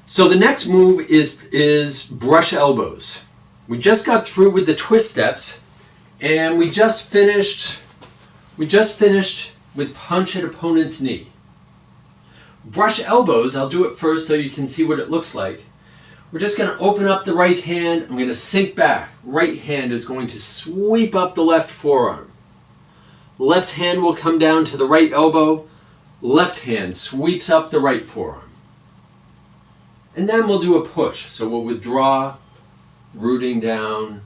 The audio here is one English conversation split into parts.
So the next move is brush elbows. We just got through with the twist steps, and we just finished with punch at opponent's knee. Brush elbows, I'll do it first so you can see what it looks like. We're just going to open up the right hand. I'm going to sink back. Right hand is going to sweep up the left forearm. Left hand will come down to the right elbow. Left hand sweeps up the right forearm. And then we'll do a push. So we'll withdraw, rooting down,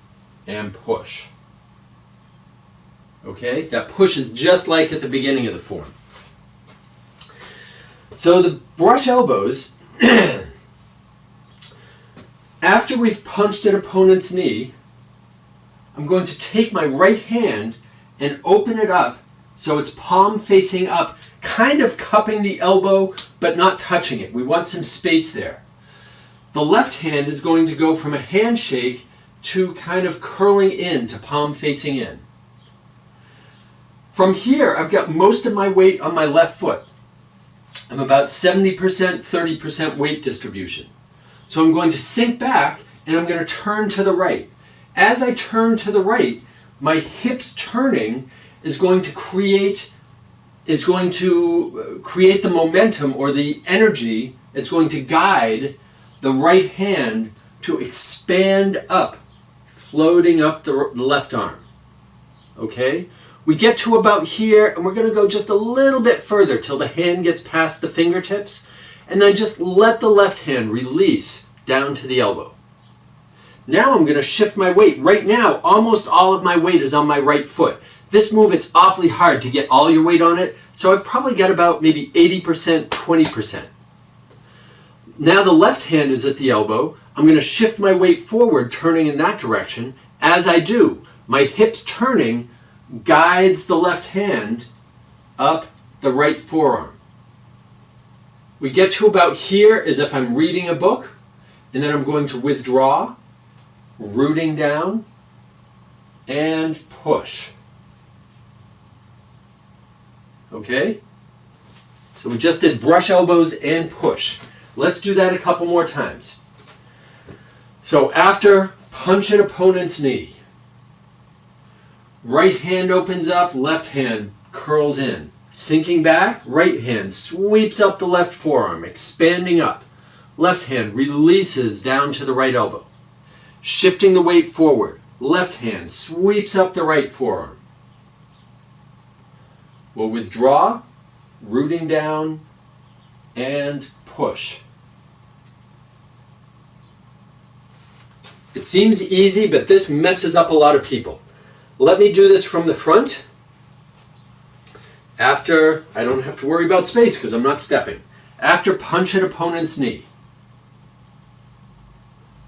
and push. Okay? That push is just like at the beginning of the form. So the brush elbows, after we've punched at opponent's knee, I'm going to take my right hand and open it up so it's palm facing up, kind of cupping the elbow but not touching it. We want some space there. The left hand is going to go from a handshake to kind of curling in to palm facing in. From here, I've got most of my weight on my left foot. I'm about 70%, 30% weight distribution. So I'm going to sink back and I'm going to turn to the right. As I turn to the right, my hips turning is going to create the momentum or the energy. It's going to guide the right hand to expand up, floating up the left arm. Okay? We get to about here, and we're going to go just a little bit further till the hand gets past the fingertips, and then just let the left hand release down to the elbow. Now I'm going to shift my weight. Right now, almost all of my weight is on my right foot. This move, it's awfully hard to get all your weight on it, so I've probably got about maybe 80%, 20%. Now the left hand is at the elbow. I'm going to shift my weight forward, turning in that direction. As I do, my hips turning guides the left hand up the right forearm. We get to about here as if I'm reading a book, and then I'm going to withdraw, rooting down, and push. Okay? So we just did brush elbows and push. Let's do that a couple more times. So after punch at opponent's knee, right hand opens up, left hand curls in. Sinking back, right hand sweeps up the left forearm, expanding up. Left hand releases down to the right elbow. Shifting the weight forward, left hand sweeps up the right forearm. We'll withdraw, rooting down, and push. It seems easy, but this messes up a lot of people. Let me do this from the front. After, I don't have to worry about space because I'm not stepping. After punch at opponent's knee,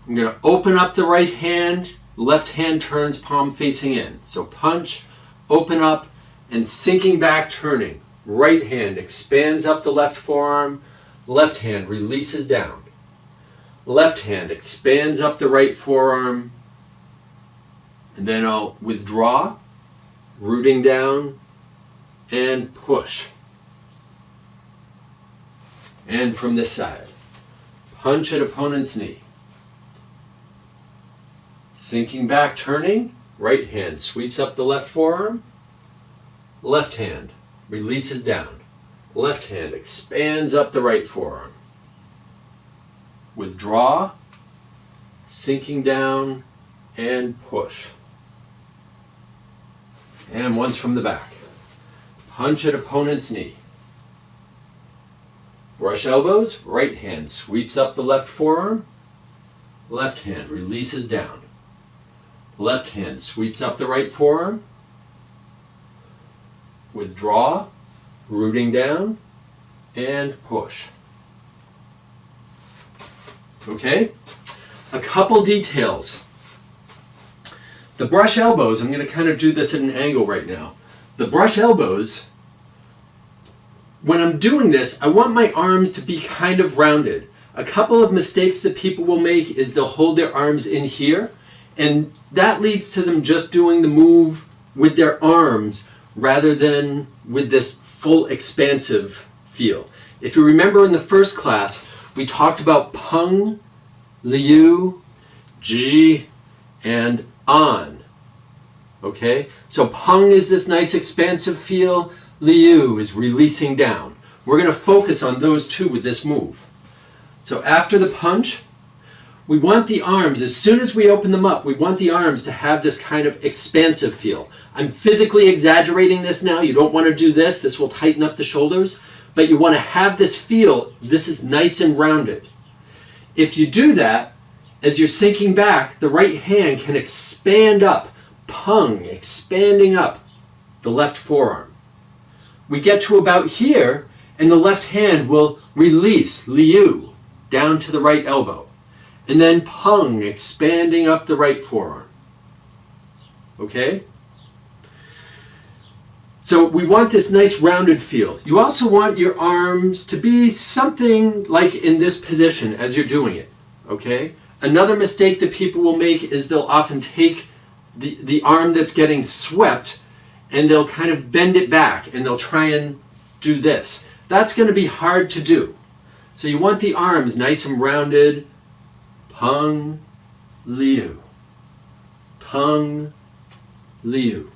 I'm going to open up the right hand, left hand turns palm facing in. So punch, open up, and sinking back, turning. Right hand expands up the left forearm, left hand releases down. Left hand expands up the right forearm, and then I'll withdraw, rooting down, and push. And from this side, punch at opponent's knee. Sinking back, turning, right hand sweeps up the left forearm, left hand releases down, left hand expands up the right forearm. Withdraw, sinking down, and push. And once from the back. Punch at opponent's knee. Brush elbows, right hand sweeps up the left forearm, left hand releases down. Left hand sweeps up the right forearm. Withdraw, rooting down, and push. Okay? A couple details. The brush elbows, I'm going to kind of do this at an angle right now. The brush elbows, when I'm doing this, I want my arms to be kind of rounded. A couple of mistakes that people will make is they'll hold their arms in here, and that leads to them just doing the move with their arms rather than with this full expansive feel. If you remember in the first class, we talked about peng, liu, ji, and an. Okay? So peng is this nice expansive feel. Liu is releasing down. We're going to focus on those two with this move. So after the punch, we want the arms, as soon as we open them up, we want the arms to have this kind of expansive feel. I'm physically exaggerating this now. You don't want to do this. This will tighten up the shoulders. But you want to have this feel, this is nice and rounded. If you do that, as you're sinking back, the right hand can expand up, peng, expanding up the left forearm. We get to about here, and the left hand will release, liu, down to the right elbow. And then peng, expanding up the right forearm. Okay? So we want this nice rounded feel. You also want your arms to be something like in this position as you're doing it. Okay? Another mistake that people will make is they'll often take the arm that's getting swept and they'll kind of bend it back and they'll try and do this. That's going to be hard to do. So you want the arms nice and rounded. Peng, liu. Peng, liu.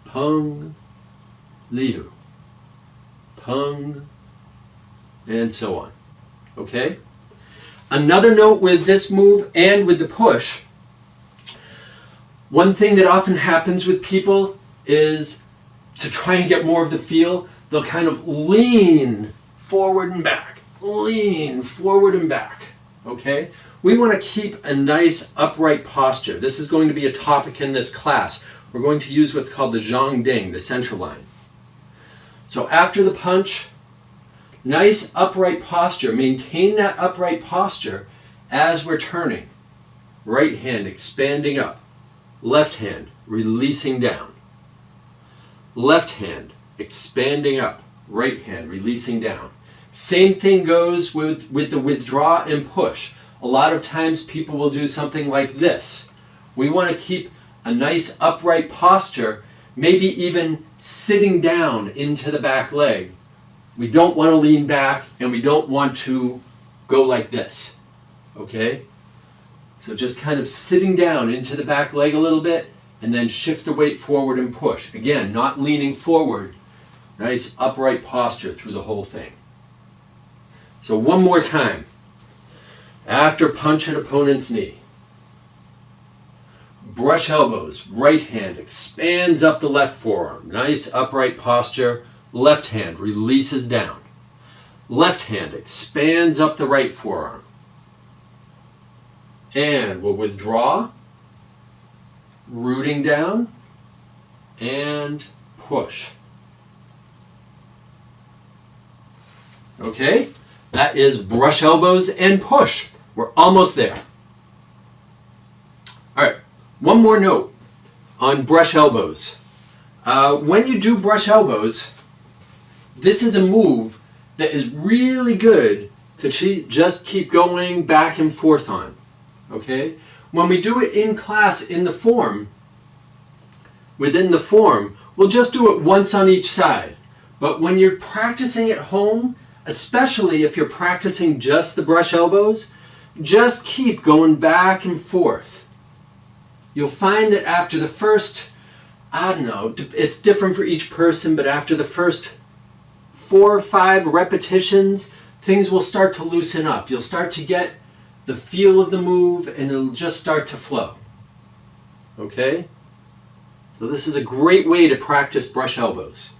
Peng, liu. Peng, and so on. Okay? Another note with this move and with the push, one thing that often happens with people is to try and get more of the feel, they'll kind of lean forward and back. Lean forward and back. Okay? We want to keep a nice upright posture. This is going to be a topic in this class. We're going to use what's called the zhangding, the center line. So after the punch, nice upright posture. Maintain that upright posture as we're turning. Right hand expanding up. Left hand releasing down. Left hand expanding up. Right hand releasing down. Same thing goes with the withdraw and push. A lot of times people will do something like this. We want to keep a nice upright posture, maybe even sitting down into the back leg. We don't want to lean back and we don't want to go like this. Okay? So just kind of sitting down into the back leg a little bit and then shift the weight forward and push. Again, not leaning forward. Nice upright posture through the whole thing. So one more time. After punch at opponent's knee. Brush elbows. Right hand expands up the left forearm. Nice upright posture. Left hand releases down. Left hand expands up the right forearm. And we'll withdraw. Rooting down. And push. Okay? That is brush elbows and push. We're almost there. All right, one more note on brush elbows. When you do brush elbows, this is a move that is really good to just keep going back and forth on. Okay? When we do it in class in the form, within the form, we'll just do it once on each side. But when you're practicing at home, especially if you're practicing just the brush elbows, just keep going back and forth. You'll find that after the first, I don't know, it's different for each person, but after the first 4 or 5 repetitions, things will start to loosen up. You'll start to get the feel of the move and it'll just start to flow. Okay? So this is a great way to practice brush elbows.